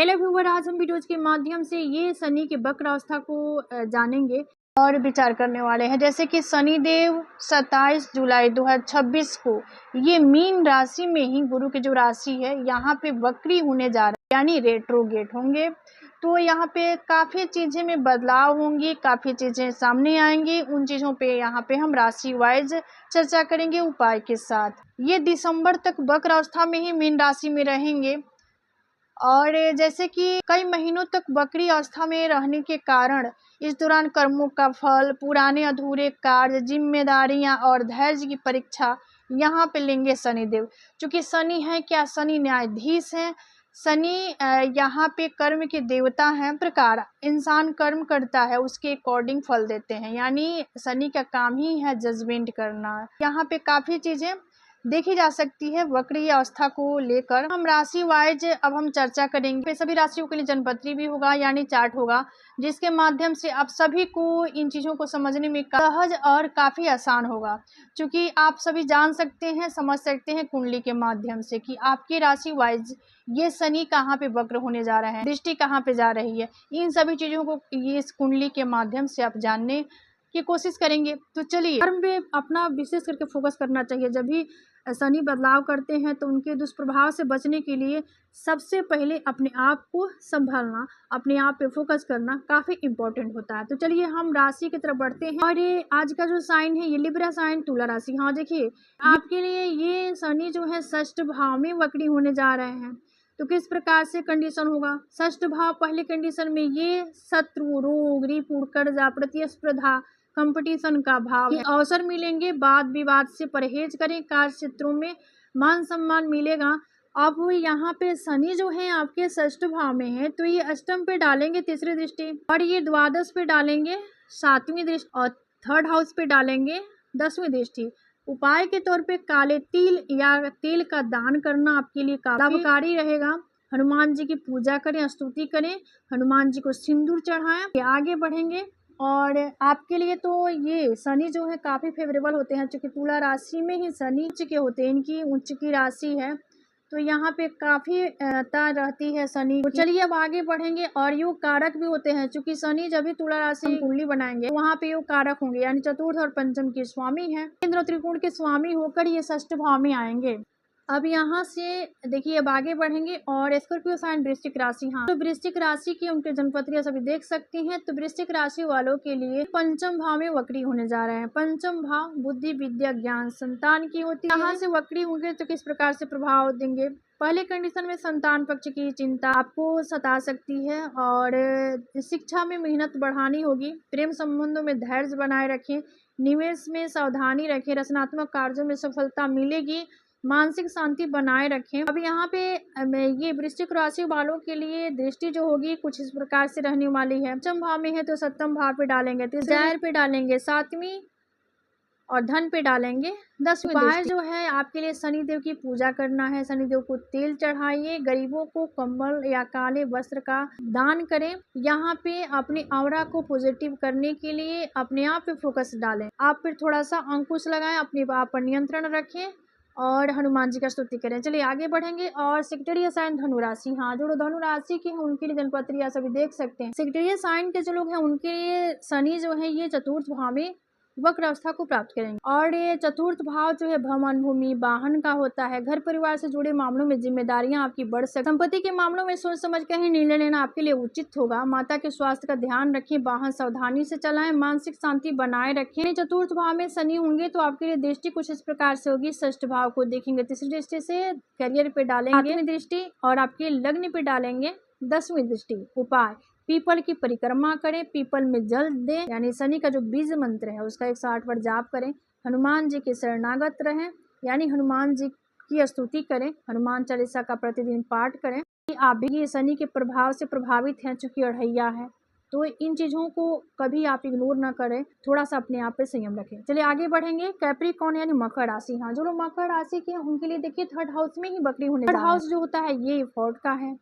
Hello viewer, आज हम videos के माध्यम से ये शनि के वक्र अवस्था को जानेंगे और विचार करने वाले हैं। जैसे कि शनि देव 27 जुलाई 2026 को ये मीन राशि में ही गुरु की जो राशि है यहाँ पे वक्री होने जा रहे हैं, यानी रेट्रोगेट होंगे। तो यहाँ पे काफ़ी चीज़ें में बदलाव होंगी, काफ़ी चीज़ें सामने आएंगी। उन चीज़ों पे यहाँ पे हम राशि वाइज चर्चा करेंगे उपाय के साथ। ये दिसंबर तक वक्र अवस्था में ही मीन राशि में रहेंगे और जैसे कि कई महीनों तक वक्री अवस्था में रहने के कारण इस दौरान कर्मों का फल, पुराने अधूरे कार्य, जिम्मेदारियां और धैर्य की परीक्षा यहाँ पे लेंगे शनिदेव। क्योंकि शनि है क्या, शनि न्यायाधीश हैं। शनि यहाँ पे कर्म के देवता हैं। प्रकार इंसान कर्म करता है उसके अकॉर्डिंग फल देते हैं, यानी शनि का काम ही है जजमेंट करना। यहाँ पे काफ़ी चीज़ें देखी जा सकती है वक्री अवस्था को लेकर। हम राशि वाइज अब हम चर्चा करेंगे। सभी राशियों के लिए जनपत्री भी होगा, यानी चार्ट होगा, जिसके माध्यम से आप सभी को इन चीज़ों को समझने में सहज और काफ़ी आसान होगा। क्योंकि आप सभी जान सकते हैं, समझ सकते हैं कुंडली के माध्यम से कि आपकी राशि वाइज ये शनि कहाँ पे वक्र होने जा रहा है, दृष्टि कहाँ पे जा रही है। इन सभी चीज़ों को ये इस कुंडली के माध्यम से आप जानने की कोशिश करेंगे। तो चलिए, कर्म पे अपना विशेष करके फोकस करना चाहिए। जब भी शनि बदलाव करते हैं तो उनके दुष्प्रभाव से बचने के लिए सबसे पहले अपने आप को संभालना, अपने आप पे फोकस करना काफ़ी इम्पोर्टेंट होता है। तो चलिए हम राशि की तरफ बढ़ते हैं। और ये आज का जो साइन है ये लिब्रा साइन, तुला राशि। हाँ देखिए, आपके लिए ये शनि जो है षष्ठ भाव में वक्री होने जा रहे हैं। तो किस प्रकार से कंडीशन होगा? षष्ठ भाव पहले कंडीशन में ये शत्रु, रोग, रिपुण, कर्जा, प्रतिस्पर्धा, कंपटीशन का भाव है। अवसर मिलेंगे, वाद विवाद से परहेज करें, कार्य क्षेत्रों में मान सम्मान मिलेगा। अब यहाँ पे शनि जो है आपके षष्ठ भाव में है, तो ये अष्टम पे डालेंगे तीसरी दृष्टि, और ये द्वादश पे डालेंगे सातवीं दृष्टि, और थर्ड हाउस पे डालेंगे 10वीं दृष्टि। उपाय के तौर पे काले तिल या तेल का दान करना आपके लिए काफी लाभकारी रहेगा। हनुमान जी की पूजा करें, स्तुति करें, हनुमान जी को सिंदूर चढ़ाएं। आगे बढ़ेंगे और आपके लिए तो ये शनि जो है काफ़ी फेवरेबल होते हैं, क्योंकि तुला राशि में ही शनि उच्च के होते हैं, इनकी उच्च की राशि है, तो यहाँ पे काफ़ी रहती है शनि। तो चलिए अब आगे बढ़ेंगे। और योग कारक भी होते हैं, क्योंकि शनि जब भी तुला राशि कुंडली बनाएंगे वहाँ पे योग कारक होंगे, यानी चतुर्थ और पंचम के स्वामी हैं, केंद्र त्रिकोण के स्वामी होकर ये षष्ठ भाव में आएंगे। अब यहाँ से देखिए, अब आगे बढ़ेंगे और स्कॉर्पियो साइन वृश्चिक राशि। हाँ, तो वृश्चिक राशि की उनके जन्मपत्रियां सभी देख सकती हैं। तो वृश्चिक राशि वालों के लिए पंचम भाव में वक्री होने जा रहे हैं। पंचम भाव बुद्धि, विद्या, ज्ञान, संतान की होती है। यहाँ से वक्री होंगे तो किस प्रकार से प्रभाव देंगे? पहले कंडीशन में संतान पक्ष की चिंता आपको सता सकती है, और शिक्षा में मेहनत बढ़ानी होगी। प्रेम संबंधों में धैर्य बनाए रखें, निवेश में सावधानी रखें, रचनात्मक कार्यों में सफलता मिलेगी, मानसिक शांति बनाए रखें। अब यहाँ पे ये वृश्चिक राशि वालों के लिए दृष्टि जो होगी कुछ इस प्रकार से रहने वाली है। पंचम भाव में है तो सप्तम भाव पे डालेंगे, तीसरे पे डालेंगे, सातवीं और धन पे डालेंगे 10वीं। उपाय जो है आपके लिए शनिदेव की पूजा करना है। शनिदेव को तेल चढ़ाइए, गरीबों को कंबल या काले वस्त्र का दान करें। यहाँ पे अपने ऑरा को पॉजिटिव करने के लिए अपने आप पे फोकस डालें। आप फिर थोड़ा सा अंकुश लगाएं, अपने आप पर नियंत्रण रखें और हनुमान जी का स्तुति करें। चलिए आगे बढ़ेंगे। और सेक्रेटरी साइन धनु राशि। हाँ, जो धनु राशि के हैं उनके लिए जनपत्रियां सभी देख सकते हैं। सेक्रेटरी साइन के जो लोग हैं उनके लिए शनि जो है ये चतुर्थ भाव में वक्र अवस्था को प्राप्त करेंगे। और ये चतुर्थ भाव जो है भ्रमण, भूमि, वाहन का होता है। घर परिवार से जुड़े मामलों में जिम्मेदारियां आपकी बढ़ सकती। संपत्ति के मामलों में सोच समझ कर ही निर्णय लेना आपके लिए उचित होगा। माता के स्वास्थ्य का ध्यान रखें, वाहन सावधानी से चलाएं, मानसिक शांति बनाए रखें। चतुर्थ भाव में शनि होंगे तो आपके लिए दृष्टि कुछ इस प्रकार से होगी। षष्ठ भाव को देखेंगे तीसरी दृष्टि से, करियर पे डालेंगे 8वीं दृष्टि, और आपके लग्न पे डालेंगे 10वीं दृष्टि। उपाय पीपल की परिक्रमा करें, पीपल में जल दें, यानी शनि का जो बीज मंत्र है उसका 108 बार जाप करें। हनुमान जी के शरणागत रहें, यानी हनुमान जी की स्तुति करें। हनुमान चालीसा का प्रतिदिन पाठ करें। आप भी शनि के प्रभाव से प्रभावित हैं, चूंकि अढ़ैया है, तो इन चीज़ों को कभी आप इग्नोर ना करें, थोड़ा सा अपने आप पे संयम रखें। चलिए आगे बढ़ेंगे। कैप्रिकॉर्न यानी मकर राशि। हाँ, जो लोग मकर राशि के हैं उनके लिए देखिए थर्ड हाउस में ही वक्री होने जा रहा है। थर्ड हाउस जो होता है ये फोर्ट का है,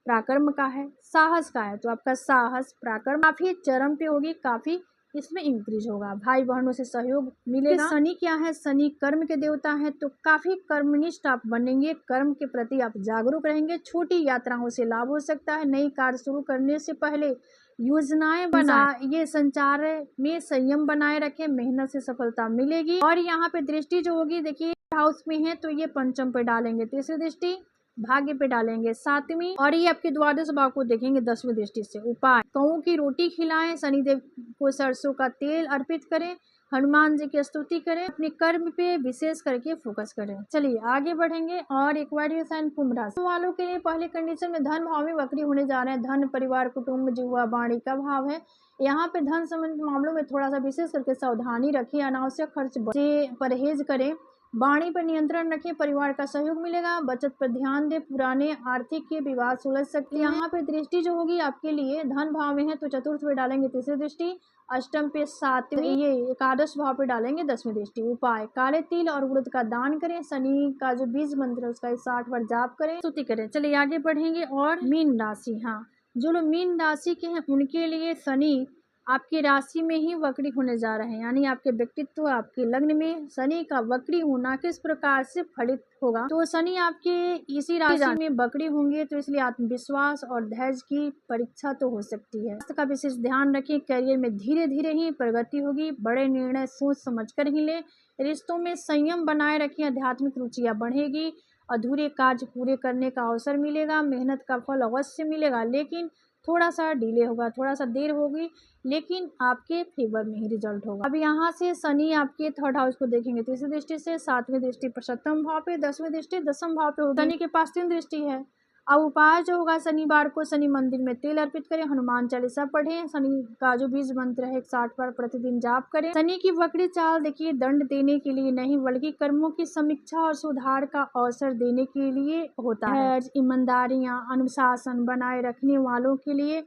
पराक्रम का है, साहस का है। तो आपका साहस, पराक्रम काफी चरम पे होगी, काफी इसमें इंक्रीज होगा, भाई बहनों से सहयोग मिलेगा। शनि क्या है, शनि कर्म के देवता हैं, तो काफी कर्मनिष्ठ आप बनेंगे, कर्म के प्रति आप जागरूक रहेंगे, छोटी यात्राओं से लाभ हो सकता है, नई कार्य शुरू करने से पहले योजनाएं बना, ये संचार में संयम बनाए रखें, मेहनत से सफलता मिलेगी। और यहाँ पे दृष्टि जो होगी, देखिए हाउस में है तो ये पंचम पे डालेंगे, तीसरी दृष्टि भाग्य पे डालेंगे, सातवीं, और ये आपके द्वादश भाव को देखेंगे 10वीं दृष्टि से। उपाय, गऊ की रोटी खिलाएं, शनिदेव को सरसों का तेल अर्पित करें, हनुमान जी की स्तुति करें, अपने कर्म पे विशेष करके फोकस करें। चलिए आगे बढ़ेंगे। और एक्वारियस एंड कुंभ राशि वालों के लिए पहले कंडीशन में धन भाव में वक्री होने जा रहे हैं। धन, परिवार, कुटुंब, जीवा, वाणी का भाव है। यहाँ पे धन संबंधित मामलों में थोड़ा सा विशेष करके सावधानी रखिए, अनावश्यक खर्च से परहेज करें, वाणी पर नियंत्रण रखें, परिवार का सहयोग मिलेगा, बचत पर ध्यान दें, पुराने आर्थिक के विवाद सुलझ सकते हैं। यहाँ पे दृष्टि जो होगी आपके लिए धन भाव में है तो चतुर्थ पे डालेंगे तीसरी दृष्टि, अष्टम पे सातवीं, ये एकादश भाव पे डालेंगे 10वीं दृष्टि। उपाय, काले तिल और उड़द का दान करें, शनि का जो बीज मंत्र है उसका 60 बार जाप करें, स्तुति करें। चलिए आगे बढ़ेंगे। और मीन राशि, हाँ, जो लोग मीन राशि के हैं उनके लिए शनि आपकी राशि में ही वक्री होने जा रहे हैं, यानी आपके व्यक्तित्व, आपके लग्न में शनि का वक्री होना किस प्रकार से फलित होगा। तो शनि आपके इसी राशि में वक्री होंगे, तो इसलिए आत्मविश्वास और धैर्य की परीक्षा तो हो सकती है। स्वास्थ्य का विशेष ध्यान रखें, करियर में धीरे धीरे ही प्रगति होगी, बड़े निर्णय सोच समझ कर ही लें, रिश्तों में संयम बनाए रखें, आध्यात्मिक रुचियाँ बढ़ेगी, अधूरे कार्य पूरे करने का अवसर मिलेगा, मेहनत का फल अवश्य मिलेगा, लेकिन थोड़ा सा डिले होगा, थोड़ा सा देर होगी, लेकिन आपके फेवर में ही रिजल्ट होगा। अब यहाँ से शनि आपके थर्ड हाउस को देखेंगे तीसरी दृष्टि से, सातवीं दृष्टि पर सप्तम भाव पे, 10वीं दृष्टि दसम भाव पे होगी। शनि के पास 3 दृष्टि है। अब उपाय जो होगा, शनिवार को शनि मंदिर में तेल अर्पित करें, हनुमान चालीसा पढ़ें, शनि का जो बीज मंत्र है 60 बार प्रतिदिन जाप करें। शनि की वक्री चाल देखिए दंड देने के लिए नहीं, बल्कि कर्मों की समीक्षा और सुधार का अवसर देने के लिए होता है। ईमानदारियां, अनुशासन बनाए रखने वालों के लिए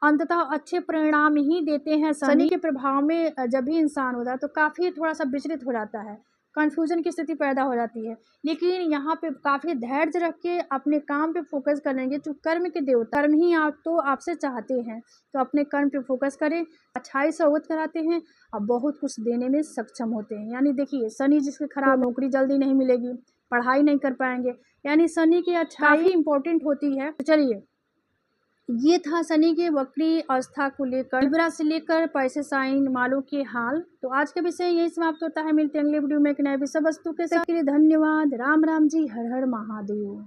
अंततः अच्छे परिणाम ही देते हैं। शनि के प्रभाव में जब भी इंसान होता है तो काफ़ी थोड़ा सा विचलित हो जाता है, कन्फ्यूजन की स्थिति पैदा हो जाती है, लेकिन यहाँ पे काफ़ी धैर्य रख के अपने काम पे फोकस करेंगे। जो कर्म के देवता, कर्म ही आप तो आपसे चाहते हैं, तो अपने कर्म पे फोकस करें, अच्छाई से अवगत कराते हैं और बहुत कुछ देने में सक्षम होते हैं। यानी देखिए शनि जिसके खराब, नौकरी जल्दी नहीं मिलेगी, पढ़ाई नहीं कर पाएंगे, यानी शनि की अच्छाई काफ़ी इंपॉर्टेंट होती है। तो चलिए, ये था शनि के वक्री अवस्था को लेकर, लिब्रा से लेकर पैसे साइन मालों के हाल। तो आज का विषय यही समाप्त होता है। मिलते हैं अगले वीडियो में एक नए विषय वस्तु के साथ। धन्यवाद। राम राम जी, हर हर महादेव।